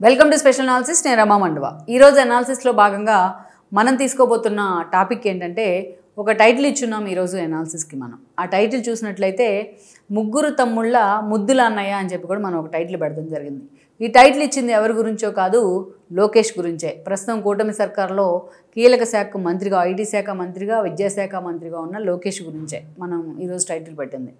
Welcome to special analysis. నేను రమా మండవ. ఈరోజు అనాలిసిస్లో భాగంగా మనం తీసుకోబోతున్న టాపిక్ ఏంటంటే, ఒక టైటిల్ ఇచ్చున్నాం ఈరోజు అనాలిసిస్కి. మనం ఆ టైటిల్ చూసినట్లయితే ముగ్గురు తమ్ముళ్ళ ముద్దుల అన్నయ్య అని చెప్పి కూడా మనం ఒక టైటిల్ పెడతాం జరిగింది. ఈ టైటిల్ ఇచ్చింది ఎవరి గురించో కాదు, లోకేష్ గురించే. ప్రస్తుతం కూటమి సర్కార్లో కీలక శాఖ మంత్రిగా, ఐటీ శాఖ మంత్రిగా, విద్యాశాఖ మంత్రిగా ఉన్న లోకేష్ గురించే మనం ఈరోజు టైటిల్ పెట్టింది.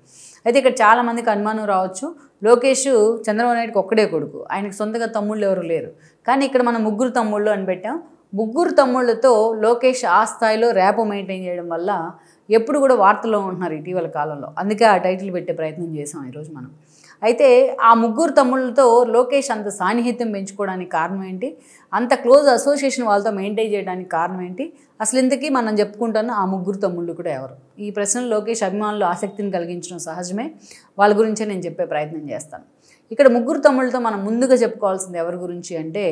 అయితే ఇక్కడ చాలామందికి అనుమానం రావచ్చు, లోకేష్ చంద్రబాబు నాయుడుకి ఒక్కడే కొడుకు, ఆయనకు సొంతగా తమ్ముళ్ళు ఎవరు లేరు. కానీ ఇక్కడ మనం ముగ్గురు తమ్ముళ్ళు అని పెట్టాం. ముగ్గురు తమ్ముళ్ళతో లోకేష్ ఆ స్థాయిలో ర్యాప్ మెయింటైన్ చేయడం వల్ల ఎప్పుడు కూడా వార్తల్లో ఉంటున్నారు ఇటీవల కాలంలో. అందుకే ఆ టైటిల్ పెట్టే ప్రయత్నం చేసాం ఈరోజు మనం. అయితే ఆ ముగ్గురు తమ్ముళ్ళతో లోకేష్ అంత సాన్నిహిత్యం పెంచుకోవడానికి కారణం ఏంటి, అంత క్లోజ్ అసోసియేషన్ వాళ్ళతో మెయింటైన్ చేయడానికి కారణం ఏంటి, అసలు ఇంతకీ మనం చెప్పుకుంటున్న ఆ ముగ్గురు తమ్ముళ్ళు కూడా ఎవరు? ఈ ప్రశ్నలు లోకేష్ అభిమానులు ఆసక్తిని కలిగించడం సహజమే. వాళ్ళ గురించే నేను చెప్పే ప్రయత్నం చేస్తాను. ఇక్కడ ముగ్గురు తమ్ముళ్ళతో మనం ముందుగా చెప్పుకోవాల్సింది ఎవరి గురించి అంటే,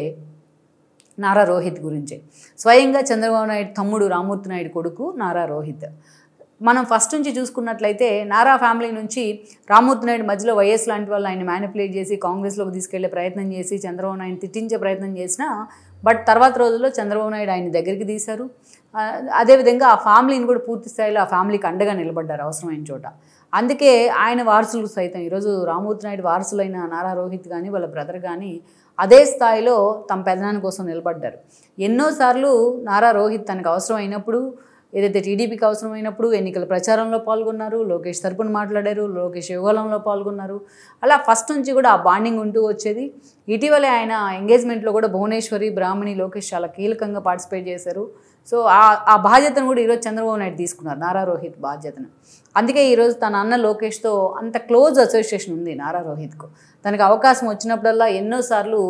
నారా రోహిత్ గురించే. స్వయంగా చంద్రబాబు నాయుడు తమ్ముడు రామ్మూర్తి నాయుడు కొడుకు నారా రోహిత్. మనం ఫస్ట్ నుంచి చూసుకున్నట్లయితే నారా ఫ్యామిలీ నుంచి రామ్మూర్తి నాయుడు మధ్యలో వైఎస్ లాంటి వాళ్ళు ఆయన మ్యానిపులేట్ చేసి కాంగ్రెస్లోకి తీసుకెళ్లే ప్రయత్నం చేసి చంద్రబాబు నాయుడు తిట్టించే ప్రయత్నం చేసినా, బట్ తర్వాత రోజుల్లో చంద్రబాబు నాయుడు ఆయన దగ్గరికి తీశారు. అదేవిధంగా ఆ ఫ్యామిలీని కూడా పూర్తి స్థాయిలో ఆ ఫ్యామిలీకి అండగా నిలబడ్డారు అవసరమైన చోట. అందుకే ఆయన వారసులు సైతం ఈరోజు రామ్మూర్తి నాయుడు వారసులైన నారా రోహిత్ కానీ వాళ్ళ బ్రదర్ కానీ అదే స్థాయిలో తమ పెదనాన్న కోసం నిలబడ్డారు. ఎన్నోసార్లు నారా రోహిత్ తనకు అవసరమైనప్పుడు, ఏదైతే టీడీపీకి అవసరమైనప్పుడు ఎన్నికల ప్రచారంలో పాల్గొన్నారు, లోకేష్ తరపున మాట్లాడారు, లోకేష్ యుగలంలో పాల్గొన్నారు. అలా ఫస్ట్ నుంచి కూడా ఆ బాండింగ్ ఉంటూ వచ్చేది. ఇటీవలే ఆయన ఎంగేజ్మెంట్లో కూడా భువనేశ్వరి, బ్రాహ్మణి, లోకేష్ చాలా కీలకంగా పార్టిసిపేట్ చేశారు. సో ఆ బాధ్యతను కూడా ఈరోజు చంద్రబాబు నాయుడు తీసుకున్నారు, నారా రోహిత్ బాధ్యతను. అందుకే ఈరోజు తన అన్న లోకేష్తో అంత క్లోజ్ అసోసియేషన్ ఉంది నారా రోహిత్కు. తనకు అవకాశం వచ్చినప్పుడల్లా ఎన్నోసార్లు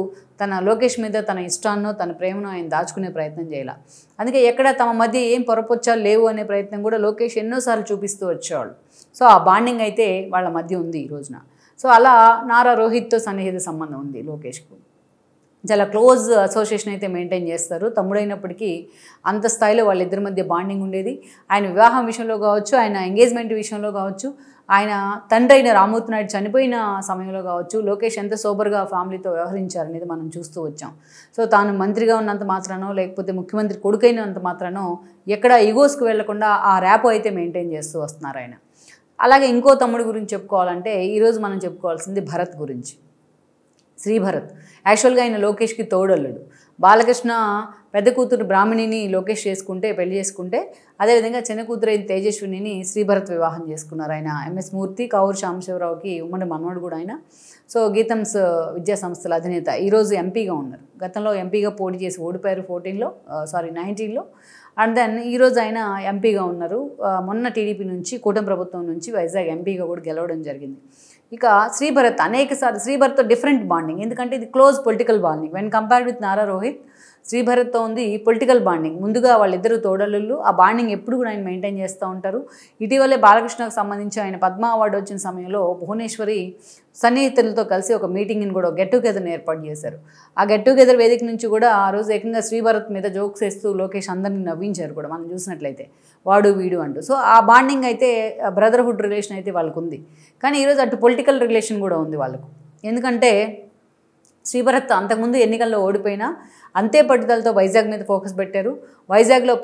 తన లోకేష్ మీద తన ఇష్టాన్నో తన ప్రేమను ఆయన దాచుకునే ప్రయత్నం చేయాలి. అందుకే ఎక్కడ తమ మధ్య ఏం పొరపొచ్చాలు లేవు అనే ప్రయత్నం కూడా లోకేష్ ఎన్నోసార్లు చూపిస్తూ వచ్చేవాళ్ళు. సో ఆ బాండింగ్ అయితే వాళ్ళ మధ్య ఉంది ఈ రోజున. సో అలా నారా రోహిత్తో సన్నిహిత సంబంధం ఉంది లోకేష్కు. చాలా క్లోజ్ అసోసియేషన్ అయితే మెయింటైన్ చేస్తారు. తమ్ముడైనప్పటికీ అంత స్థాయిలో వాళ్ళిద్దరి మధ్య బాండింగ్ ఉండేది. ఆయన వివాహం విషయంలో కావచ్చు, ఆయన ఎంగేజ్మెంట్ విషయంలో కావచ్చు, ఆయన తండ్రి అయిన రామ్మూర్తి నాయుడు చనిపోయిన సమయంలో కావచ్చు, లోకేష్ ఎంత సోబర్గా ఫ్యామిలీతో వ్యవహరించారనేది మనం చూస్తూ వచ్చాం. సో తాను మంత్రిగా ఉన్నంత మాత్రానో లేకపోతే ముఖ్యమంత్రి కొడుకైనంత మాత్రానో ఎక్కడ ఈగోస్కి వెళ్లకుండా ఆ ర్యాప్ అయితే మెయింటైన్ చేస్తూ వస్తున్నారు ఆయన. అలాగే ఇంకో తమ్ముడు గురించి చెప్పుకోవాలంటే ఈరోజు మనం చెప్పుకోవాల్సింది భరత్ గురించి. శ్రీభరత్ యాక్చువల్గా ఆయన లోకేష్కి తోడల్లుడు. బాలకృష్ణ పెద్ద కూతురు బ్రాహ్మణిని లోకేష్ పెళ్లి చేసుకుంటే, అదేవిధంగా చిన్న కూతురు అయిన తేజస్వినిని శ్రీభరత్ వివాహం చేసుకున్నారు. ఆయన ఎంఎస్ మూర్తి, కావూరు సాంబశివరావుకి ఉమ్మడి మనవడు కూడా ఆయన. సో గీతంస్ విద్యా సంస్థల అధినేత. ఈరోజు ఎంపీగా ఉన్నారు. గతంలో ఎంపీగా పోటీ చేసి ఓడిపోయారు 19లో. అండ్ దెన్ ఈరోజు ఆయన ఎంపీగా ఉన్నారు. మొన్న టీడీపీ నుంచి, కూటమి ప్రభుత్వం నుంచి వైజాగ్ ఎంపీగా కూడా గెలవడం జరిగింది. ఇక శ్రీభరత్ అనేకసార్లు శ్రీభరత్తో డిఫరెంట్ బాండింగ్, ఎందుకంటే ఇది close political bonding. When compared with Nara Rohit, శ్రీభరత్తో ఉంది పొలిటికల్ బాండింగ్. ముందుగా వాళ్ళిద్దరు తోడళ్ళు, ఆ బాండింగ్ ఎప్పుడు కూడా ఆయన మెయింటైన్ చేస్తూ ఉంటారు. ఇటీవలే బాలకృష్ణకు సంబంధించి ఆయన పద్మ అవార్డు వచ్చిన సమయంలో భువనేశ్వరి సన్నిహితులతో కలిసి ఒక మీటింగ్ని కూడా గెట్ టుగెదర్ని ఏర్పాటు చేశారు. ఆ గెట్ టుగెదర్ వేదిక నుంచి కూడా ఆ రోజు ఏకంగా శ్రీభరత్ మీద జోక్స్ వేస్తూ లోకేష్ అందరినీ నవ్వించారు కూడా మనం చూసినట్లయితే, వాడు వీడు అంటూ. సో ఆ బాండింగ్ అయితే బ్రదర్హుడ్ రిలేషన్ అయితే వాళ్ళకు ఉంది. కానీ ఈరోజు అటు పొలిటికల్ రిలేషన్ కూడా ఉంది వాళ్ళకు. ఎందుకంటే శ్రీభరత్ అంతకుముందు ఎన్నికల్లో ఓడిపోయినా అంతే పట్టుదలతో వైజాగ్ మీద ఫోకస్ పెట్టారు. వైజాగ్లో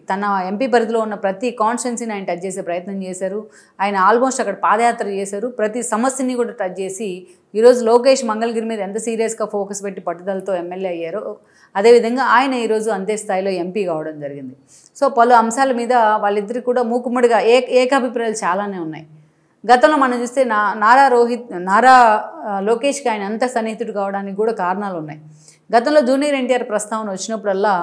తన ఎంపీ పరిధిలో ఉన్న ప్రతి కాన్స్టిట్యున్సీని ఆయన టచ్ చేసే ప్రయత్నం చేశారు. ఆయన ఆల్మోస్ట్ అక్కడ పాదయాత్ర చేశారు. ప్రతి సమస్యని కూడా టచ్ చేసి ఈరోజు లోకేష్ మంగళగిరి మీద ఎంత సీరియస్గా ఫోకస్ పెట్టి పట్టుదలతో ఎమ్మెల్యే అయ్యారో, అదేవిధంగా ఆయన ఈరోజు అంతే స్థాయిలో ఎంపీ కావడం జరిగింది. సో పలు అంశాల మీద వాళ్ళిద్దరికి కూడా మూకుమ్మడిగా ఏకాభిప్రాయాలు చాలానే ఉన్నాయి. గతంలో మనం చూస్తే నారా లోకేష్కి ఆయన అంత సన్నిహితుడు కావడానికి కూడా కారణాలు ఉన్నాయి. గతంలో జూనియర్ ఎన్టీఆర్ ప్రస్తావన వచ్చినప్పుడల్లా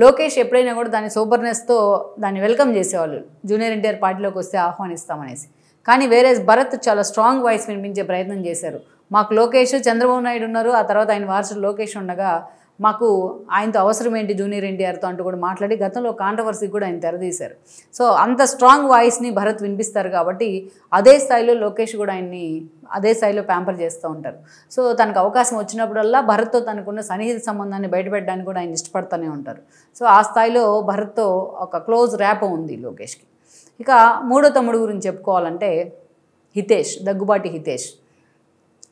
లోకేష్ ఎప్పుడైనా కూడా దాని సూపర్నెస్తో దాన్ని వెల్కమ్ చేసేవాళ్ళు, జూనియర్ ఎన్టీఆర్ పార్టీలోకి వస్తే ఆహ్వానిస్తామనేసి. కానీ వేరే భరత్ చాలా స్ట్రాంగ్ వాయిస్ వినిపించే ప్రయత్నం చేశారు. మాకు లోకేష్, చంద్రబాబు నాయుడు ఉన్నారు, ఆ తర్వాత ఆయన వారసుడు లోకేష్ ఉండగా మాకు ఆయనతో అవసరం ఏంటి జూనియర్ ఎన్టీఆర్తో అంటూ కూడా మాట్లాడి గతంలో కాంట్రవర్సీకి కూడా ఆయన తెరదీశారు. సో అంత స్ట్రాంగ్ వాయిస్ని భరత్ వినిపిస్తారు కాబట్టి అదే స్థాయిలో లోకేష్ కూడా ఆయన్ని అదే స్థాయిలో ప్యాంపర్ చేస్తూ ఉంటారు. సో తనకు అవకాశం వచ్చినప్పుడల్లా భరత్తో తనకున్న సన్నిహిత సంబంధాన్ని బయటపెట్టడానికి కూడా ఆయన ఇష్టపడుతూనే ఉంటారు. సో ఆ స్థాయిలో భరత్తో ఒక క్లోజ్ ర్యాప్ ఉంది లోకేష్కి. ఇక మూడో తమ్ముడు గురించి చెప్పుకోవాలంటే హితేష్, దగ్గుబాటి హితేష్.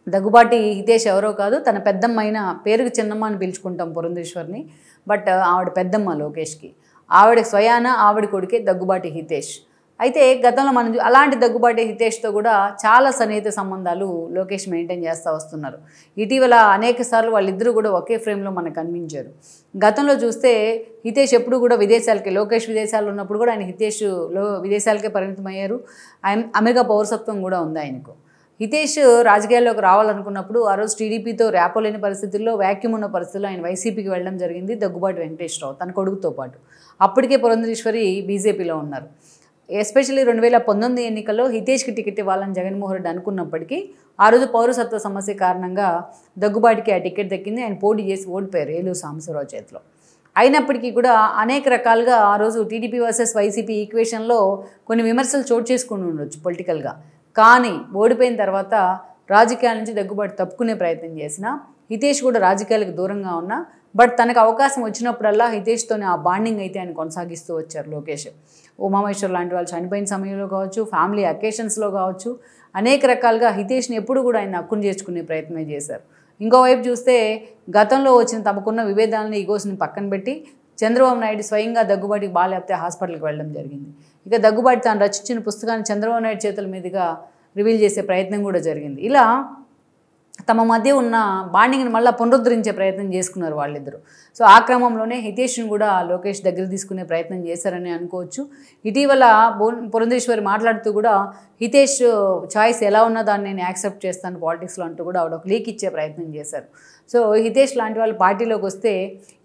దగ్గుబాటి హితేష్ ఎవరో కాదు, తన పెద్దమ్మైన, పేరుకి చిన్నమ్మ అని పిలుచుకుంటాం పురంధేశ్వరిని, బట్ ఆవిడ పెద్దమ్మ లోకేష్కి. ఆవిడ స్వయాన ఆవిడ కొడుకే దగ్గుబాటి హితేష్. అయితే గతంలో మనం అలాంటి దగ్గుబాటి హితేష్తో కూడా చాలా సన్నిహిత సంబంధాలు లోకేష్ మెయింటైన్ చేస్తూ వస్తున్నారు. ఇటీవల అనేక సార్లు వాళ్ళిద్దరూ కూడా ఒకే ఫ్రేమ్లో మనకు కనిపించారు. గతంలో చూస్తే హితేష్ ఎప్పుడు కూడా విదేశాలకి, లోకేష్ విదేశాల్లో ఉన్నప్పుడు కూడా ఆయన విదేశాలకే పరిమితమయ్యారు. ఆయన అమెరికా పౌరసత్వం కూడా ఉంది ఆయనకు. హితేష్ రాజకీయాల్లోకి రావాలనుకున్నప్పుడు ఆ రోజు టీడీపీతో ర్యాపో లేని పరిస్థితుల్లో, వ్యాక్యూమ్ ఉన్న పరిస్థితుల్లో ఆయన వైసీపీకి వెళ్ళడం జరిగింది, దగ్గుబాటి వెంకటేశ్వరరావు తన కొడుకుతో పాటు. అప్పటికే పురంధేశ్వరి బీజేపీలో ఉన్నారు. ఎస్పెషల్లీ 2019 ఎన్నికల్లో హితేష్కి టికెట్ ఇవ్వాలని జగన్మోహన్ రెడ్డి అనుకున్నప్పటికీ ఆ రోజు పౌరసత్వ సమస్య కారణంగా దగ్గుబాటికి ఆ టికెట్ దక్కింది. ఆయన పోటీ చేసి ఓడిపోయారు ఏలూరు సాంబశివరావు చేతిలో. అయినప్పటికీ కూడా అనేక రకాలుగా ఆ రోజు టీడీపీ వర్సెస్ వైసీపీ ఈక్వేషన్లో కొన్ని విమర్శలు చోటు చేసుకుని ఉండొచ్చు పొలిటికల్గా. కానీ ఓడిపోయిన తర్వాత రాజకీయాల నుంచి దగ్గుబాటి తప్పుకునే ప్రయత్నం చేసిన, హితేష్ కూడా రాజకీయాలకు దూరంగా ఉన్నా, బట్ తనకు అవకాశం వచ్చినప్పుడల్లా హితేష్తోనే ఆ బాండింగ్ అయితే ఆయన కొనసాగిస్తూ వచ్చారు లోకేష్. ఉమామహేశ్వర్ లాంటి వాళ్ళు చనిపోయిన సమయంలో కావచ్చు, ఫ్యామిలీ అకేషన్స్లో కావచ్చు, అనేక రకాలుగా హితేష్ని ఎప్పుడు కూడా ఆయన హక్కును చేర్చుకునే ప్రయత్నమే చేశారు. ఇంకోవైపు చూస్తే గతంలో వచ్చిన తమకున్న విభేదాలని, ఈగోస్ని పక్కన పెట్టి చంద్రబాబు నాయుడు స్వయంగా దగ్గుబాటికి బాగాలేకపోతే హాస్పిటల్కి వెళ్ళడం జరిగింది. ఇక దగ్గుబాటి తాను రచించిన పుస్తకాన్ని చంద్రబాబు నాయుడు చేతుల మీదుగా రివీల్ చేసే ప్రయత్నం కూడా జరిగింది. ఇలా తమ మధ్య ఉన్న బాండింగ్ని మళ్ళీ పునరుద్ధరించే ప్రయత్నం చేసుకున్నారు వాళ్ళిద్దరూ. సో ఆ క్రమంలోనే హితేష్ని కూడా లోకేష్ దగ్గర తీసుకునే ప్రయత్నం చేశారని అనుకోవచ్చు. ఇటీవల పురంధేశ్వరి మాట్లాడుతూ కూడా హితేష్ చాయిస్ ఎలా ఉన్నా దాన్ని నేను యాక్సెప్ట్ చేస్తాను పాలిటిక్స్లో అంటూ కూడా ఆవిడ ఒక లీక్ ఇచ్చే ప్రయత్నం చేశారు. సో హితేష్ లాంటి వాళ్ళు పార్టీలోకి వస్తే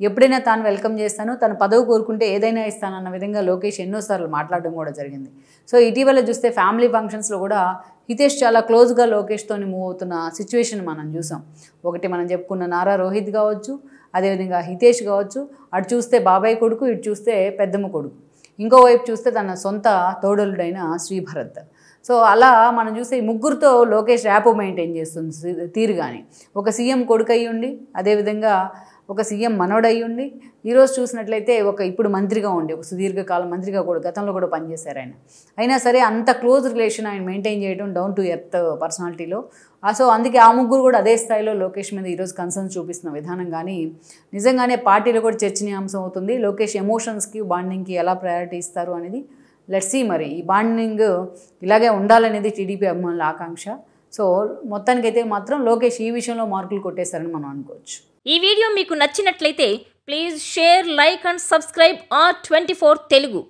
ఎప్పుడైనా తాను వెల్కమ్ చేస్తాను, తన పదవి కోరుకుంటే ఏదైనా ఇస్తానన్న విధంగా లోకేష్ ఎన్నోసార్లు మాట్లాడడం కూడా జరిగింది. సో ఇటీవల చూస్తే ఫ్యామిలీ ఫంక్షన్స్లో కూడా హితేష్ చాలా క్లోజ్గా లోకేష్తోని మూవ్ అవుతున్న సిచ్యువేషన్ మనం చూసాం. ఒకటి మనం చెప్పుకున్న నారా రోహిత్ కావచ్చు, అదేవిధంగా హితేష్ కావచ్చు, అటు చూస్తే బాబాయ్ కొడుకు, ఇటు చూస్తే పెద్దమ్మ కొడుకు, ఇంకోవైపు చూస్తే తన సొంత తోడలుడైన శ్రీభరత్. సో అలా మనం చూస్తే ఈ ముగ్గురితో లోకేష్ ర్యాపో మెయింటైన్ చేస్తుంది తీరుగాని. ఒక సీఎం కొడుకు అయ్యి ఉండి, అదేవిధంగా ఒక సీఎం మనవడయ్యి ఉండి, ఈరోజు చూసినట్లయితే ఇప్పుడు మంత్రిగా ఉండి, ఒక సుదీర్ఘకాలం మంత్రిగా కూడా గతంలో కూడా పనిచేశారు ఆయన. అయినా సరే అంత క్లోజ్ రిలేషన్ ఆయన మెయింటైన్ చేయడం డౌన్ టు ఎర్త్ పర్సనాలిటీలో. సో అందుకే ఆ ముగ్గురు కూడా అదే స్థాయిలో లోకేష్ మీద ఈరోజు కన్సర్న్ చూపిస్తున్న విధానం కానీ నిజంగానే పార్టీలో కూడా చర్చనీయాంశం అవుతుంది. లోకేష్ ఎమోషన్స్కి, బాండింగ్కి ఎలా ప్రయారిటీ ఇస్తారు అనేది లెట్స్ సీ. మరి ఈ బాండింగ్ ఇలాగే ఉండాలనేది టీడీపీ అభిమానుల ఆకాంక్ష. సో మొత్తానికైతే మాత్రం లోకేష్ ఈ విషయంలో మార్కులు కొట్టేశారని మనం అనుకోవచ్చు. ఈ వీడియో మీకు నచ్చినట్లయితే please share, like and subscribe R24 Telugu.